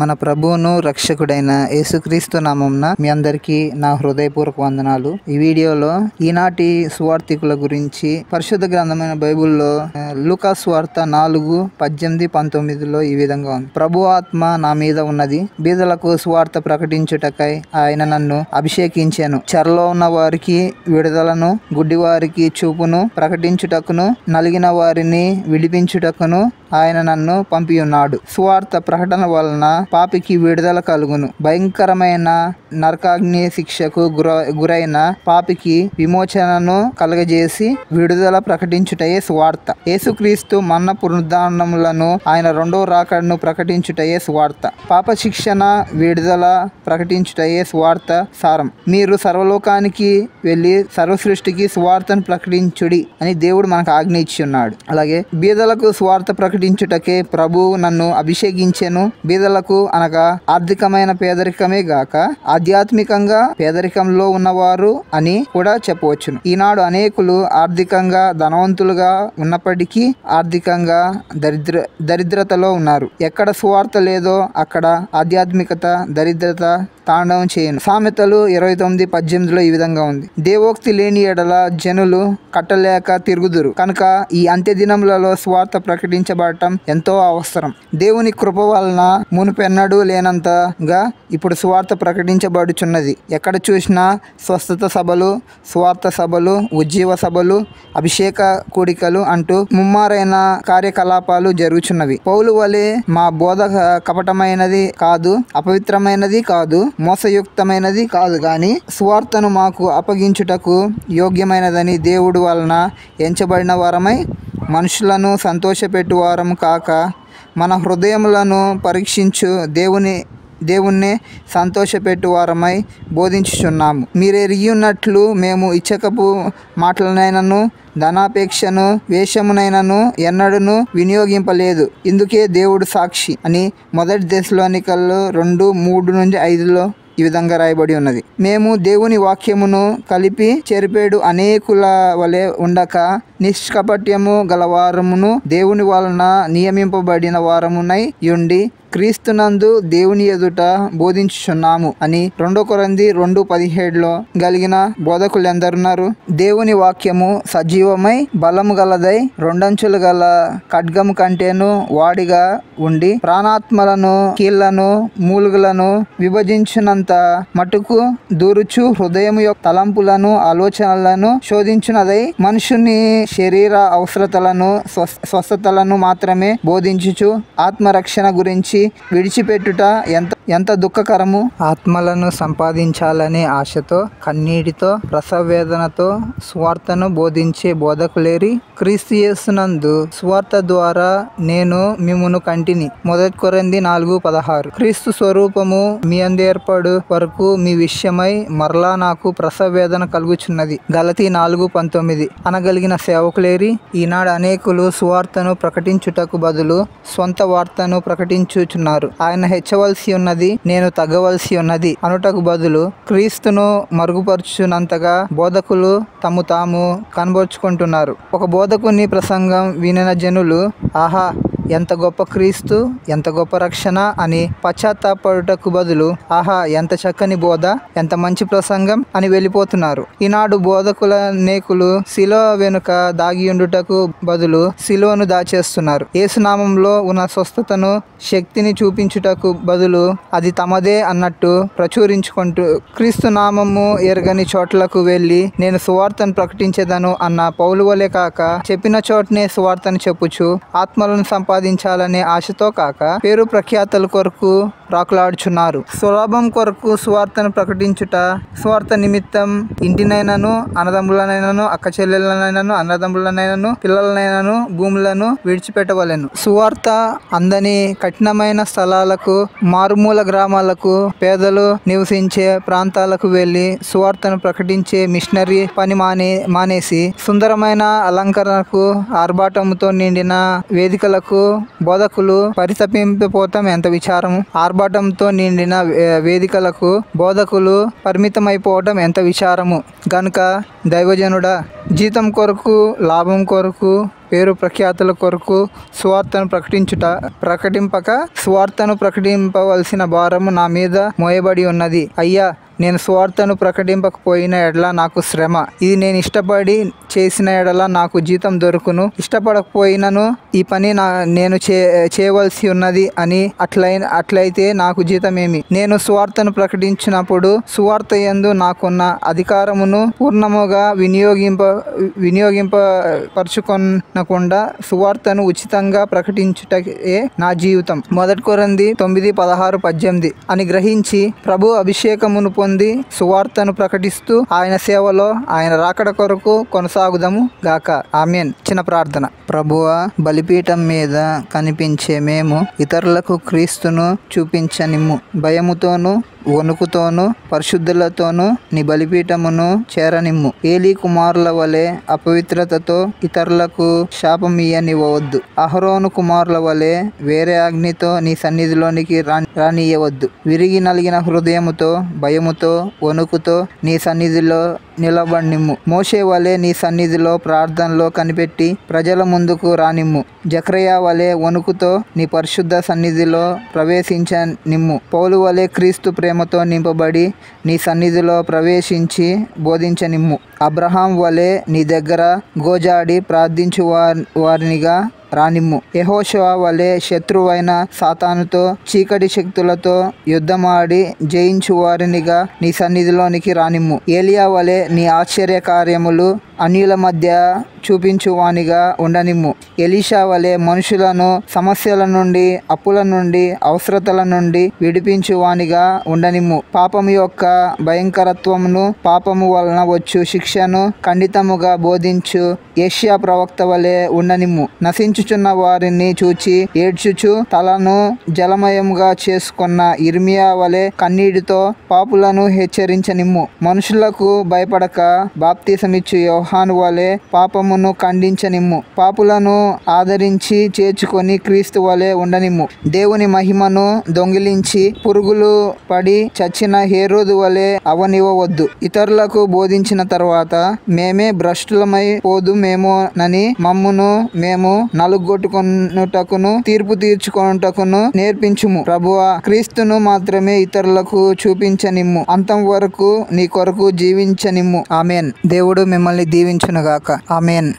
మన ప్రభువును రక్షకుడైన యేసుక్రీస్తు నామమున మీ అందరికీ నా హృదయపూర్వక వందనాలు. ఈ వీడియోలో ఈనాటి సువార్థికుల గురించి పరిశుద్ధ గ్రంథమైన బైబిల్లో లూకా సువార్త 4:18-19 ఈ విధంగా ఉంది. ప్రభు ఆత్మ నా మీద ఉన్నది, బీదలకు సువార్త ప్రకటించుటకై ఆయన నన్ను అభిషేకించెను. చెరలో ఉన్న వారికి విడుదలను, గుడ్డి వారికి చూపును ప్రకటించుటకును, నలిగిన వారిని విడిపించుటకును ఆయన నన్ను పంపియున్నాడు. సువార్త ప్రకటన వలన పాపికి విడుదల కలుగును. భయంకరమైన నరకాగ్ని శిక్షకు గురైన పాపికి విమోచనను కలగజేసి విడుదల ప్రకటించుటయే సువార్త. యేసుక్రీస్తు మరణ పునరుద్ధానములను ఆయన రెండవ రాకడను ప్రకటించుటయే సువార్త. పాప శిక్షణ విడుదల ప్రకటించుటయే సువార్త సారం. మీరు సర్వలోకానికి వెళ్ళి సర్వ సృష్టికి సువార్తను ప్రకటించుడి అని దేవుడు మనకు ఆజ్ఞ ఇచ్చి ఉన్నాడు. అలాగే బీదలకు సువార్త ప్రకటించుటకే ప్రభువు నన్ను అభిషేకించెను. బీదలకు అనగా ఆర్థికమైన పేదరికమే గాక ఆధ్యాత్మికంగా పేదరికంలో ఉన్నవారు అని కూడా చెప్పవచ్చును. ఈనాడు అనేకులు ఆర్థికంగా ధనవంతులుగా ఉన్నప్పటికీ ఆర్థికంగా దరిద్రతలో ఉన్నారు. ఎక్కడ సువార్త లేదో అక్కడ ఆధ్యాత్మికత దరిద్రత తాండవం చేయను. సామెతలు 29:18 ఈ విధంగా ఉంది. దేవోక్తి లేని ఎడల జనులు కట్టలేక తిరుగుదురు కనుక ఈ అంత్య దినములలో సువార్త ప్రకటించబడటం ఎంతో అవసరం. దేవుని కృప వలన మునుపెన్నడూ లేనంతగా ఇప్పుడు సువార్త ప్రకటించబడుచున్నది. ఎక్కడ చూసినా స్వస్థత సభలు, సువార్త సభలు, ఉజ్జీవ సభలు, అభిషేక కూడికలు అంటూ ముమ్మారైన కార్యకలాపాలు జరుగుచున్నవి. పౌలు వలె మా బోధ కపటమైనది కాదు, అపవిత్రమైనది కాదు, మోసయుక్తమైనది కాదు గాని సువార్తను మాకు అప్పగించుటకు యోగ్యమైనదని దేవుడు వలన ఎంచబడిన వారమై మనుషులను సంతోషపెట్టు వారం కాక మన హృదయములను పరీక్షించు దేవుణ్ణి సంతోషపెట్టు వారమై బోధించుచున్నాము. మీరెరిగి ఉన్నట్లు మేము ఇచ్చకపు మాటలనైనను ధనాపేక్షను వేషమునైనను ఎన్నడూను వినియోగింపలేదు. ఇందుకే దేవుడు సాక్షి అని 1 దెస్సలోనికలు 2:3-5 ఈ విధంగా రాయబడి ఉన్నది. మేము దేవుని వాక్యమును కలిపి చెరిపేడు అనేకుల వలె ఉండక నిష్కపట్యము గలవారమును దేవుని వలన నియమింపబడిన వారమునై యుండి క్రీస్తునందు దేవుని ఎదుట బోధించుచున్నాము అని 2 కొరింథీ 2:17 కలిగిన బోధకులెందరున్నారు. దేవుని వాక్యము సజీవమై బలము గలదై రెండంచులు గల ఖడ్గము కంటేను వాడిగా ఉండి ప్రాణాత్మలను కీళ్లను మూలుగులను విభజించునంత మటుకు దూరుచు హృదయము యొక్క తలంపులను ఆలోచనలను శోధించునదై మనుషుని శరీర అవసరతలను స్వస్థతలను మాత్రమే బోధించుచు ఆత్మరక్షణ గురించి విడిచిపెట్టుట ఎంత దుఃఖకరము. ఆత్మలను సంపాదించాలనే ఆశతో కన్నీటితో ప్రసవ వేదనతో సువార్తను బోధించే బోధకులేరి క్రీస్తు యేసునందు సువార్త ద్వారా నేను మిమ్మును కంటిని. 1 కొరింథీ 4:16 క్రీస్తు స్వరూపము మీ అందు ఏర్పడు వరకు మీ విషయమై మరలా నాకు ప్రసవ వేదన కలుగుచున్నది. గలతీ 4:19 అనగలిగిన సేవకులేరి ఈనాడు అనేకులు సువార్తను ప్రకటించుటకు బదులు సొంత వార్తను ప్రకటించుచున్నారు. ఆయన హెచ్చవలసి ఉన్నది, నేను తగ్గవలసి ఉన్నది అనుటకు బదులు క్రీస్తును మరుగుపరుచునంతగా బోధకులు తము తాము కనబరుచుకుంటున్నారు. ఒక బోధకుని ప్రసంగం వినిన జనులు ఆహా ఎంత గొప్ప క్రీస్తు, ఎంత గొప్ప రక్షణ అని పశ్చాత్తాపడుటకు బదులు ఆహా ఎంత చక్కని బోధ, ఎంత మంచి ప్రసంగం అని వెళ్ళిపోతున్నారు. ఈనాడు బోధకుల నేకులు శిలువ వెనుక దాగియుండుటకు బదులు శిలువను దాచేస్తున్నారు. యేసునామంలో ఉన్న స్వస్థతను శక్తిని చూపించుటకు బదులు అది తమదే అన్నట్టు ప్రచురించుకుంటూ క్రీస్తు నామము ఎరగని చోట్లకు వెళ్ళి నేను సువార్తను ప్రకటించేదను అన్న పౌలు వలె కాక చెప్పిన చోటనే సువార్తను చెప్పుచు ఆత్మలను సంపాదించాలనే ఆశతో కాక పేరు ప్రఖ్యాతల కొరకు ప్రాకులాడుచున్నారు. స్వలాభం కొరకు సువార్తను ప్రకటించుట, సువార్త నిమిత్తం ఇంటినైనను అన్నదమ్ములనైనను అక్క చెల్లెలనైనను అన్నదమ్ములనైనను పిల్లలనైనను భూములను విడిచిపెట్టవలెను. సువార్త అందని కఠినమైన స్థలాలకు, మారుమూల గ్రామాలకు, పేదలు నివసించే ప్రాంతాలకు వెళ్ళి సువార్తను ప్రకటించే మిషనరీ పని మానేసి సుందరమైన అలంకరణకు ఆర్భాటముతో నిండిన వేదికలకు బోధకులు పరితపింపిపోవటం ఎంత విచారము. ఆర్భాటంతో నిండిన వేదికలకు బోధకులు పరిమితమైపోవటం ఎంత విచారము. గనుక దైవజనుడా, జీతం కొరకు, లాభం కొరకు పేరు ప్రఖ్యాతుల కొరకు సువార్తను ప్రకటింపక సువార్తను ప్రకటింపవలసిన భారము నా మీద మోయబడి ఉన్నది. అయ్యా, నేను సువార్తను ప్రకటింపకపోయిన ఎడల నాకు శ్రమ. ఇది నేను ఇష్టపడి చేసిన ఎడల నాకు జీతం దొరుకును. ఇష్టపడకపోయినను ఈ పని నేను చేయవలసి ఉన్నది అని అట్లయితే నాకు జీతమేమి? నేను సువార్తను ప్రకటించినప్పుడు సువార్త యందు నాకున్న అధికారమును పూర్ణముగా వినియోగింపరచుకొనకుండా సువార్తను ఉచితంగా ప్రకటించుటకే నా జీవితం. 1 కొరింథీ 9:16-18 అని గ్రహించి ప్రభు అభిషేకమును పొంది సువార్తను ప్రకటిస్తూ ఆయన సేవలో ఆయన రాకడ కొరకు కొనసాగుదాము గాక. ఆమేన్. చిన్న ప్రార్థన. ప్రభువా, బలిపీఠం మీద కనిపించే మేము ఇతరులకు క్రీస్తును చూపించనిమ్ము. భయముతోనూ వణుకుతోనూ పరిశుద్ధులతోనూ నీ బలిపీఠమును చేరనిమ్ము. ఏలీ కుమారుల వలె అపవిత్రతతో ఇతరులకు శాపమియ్యనివ్వవద్దు. అహరోను కుమారుల వలె వేరే అగ్నితో నీ సన్నిధిలోనికి రానియ్యవద్దు. విరిగి నలిగిన హృదయముతో భయముతో వణుకుతో నీ సన్నిధిలో నిలబడినిమ్ము. మోషే వలె నీ సన్నిధిలో ప్రార్థనలో కనిపెట్టి ప్రజల ముందుకు రానిమ్ము. జకర్యా వలె వణుకుతో నీ పరిశుద్ధ సన్నిధిలో ప్రవేశించనిమ్ము. పౌలు వలె క్రీస్తు ప్రేమతో నింపబడి నీ సన్నిధిలో ప్రవేశించి బోధించనిమ్ము. అబ్రహాం వలె నీ దగ్గర గోజాడి ప్రార్థించు వారినిగా రానిమ్ము. యెహోషువ వలె శత్రువైన సాతానుతో చీకటి శక్తులతో యుద్ధమాడి జయించు వారినిగా నీ సన్నిధిలోనికి రానిమ్ము. ఏలియా వలె నీ ఆశ్చర్య కార్యములు అన్యుల మధ్య చూపించువానిగా ఉండనిమ్ము. ఎలీషా వలె మనుషులను సమస్యల నుండి అప్పుల నుండి అవసరతల నుండి విడిపించువానిగా ఉండనిమ్ము. పాపము యొక్క భయంకరత్వమును పాపము వలన వచ్చు శిక్షను ఖండితముగా బోధించు యెషయా ప్రవక్త వలె ఉండనిమ్ము. నశించుచున్న వారిని చూచి ఏడ్చుచు తలను జలమయముగా చేసుకున్న ఇర్మియా వలె కన్నీటితో పాపులను హెచ్చరించనిమ్ము. మనుషులకు భయపడక బాప్తిసమిచ్చు యోహాను వలె పాపమును ఖండించనిమ్ము. పాపులను ఆదరించి చేర్చుకొని క్రీస్తు వలె ఉండనిమ్ము. దేవుని మహిమను దొంగిలించి పురుగులు పడి చచ్చిన హేరోదు వలె అవనివ్వవద్దు. ఇతరులకు బోధించిన తర్వాత మేమే భ్రష్టులమై పోదుమేమోనని మమ్మును మేము నలుగొట్టుకొనుటకును తీర్పు తీర్చుకొనుటకును నేర్పించుము. ప్రభువా, క్రీస్తును మాత్రమే ఇతరులకు చూపించనిమ్ము. అంతం వరకు నీ కొరకు జీవించనిమ్ము. ఆమేన్. దేవుడు మిమ్మల్ని దీవించునుగాక. ఆమేన్.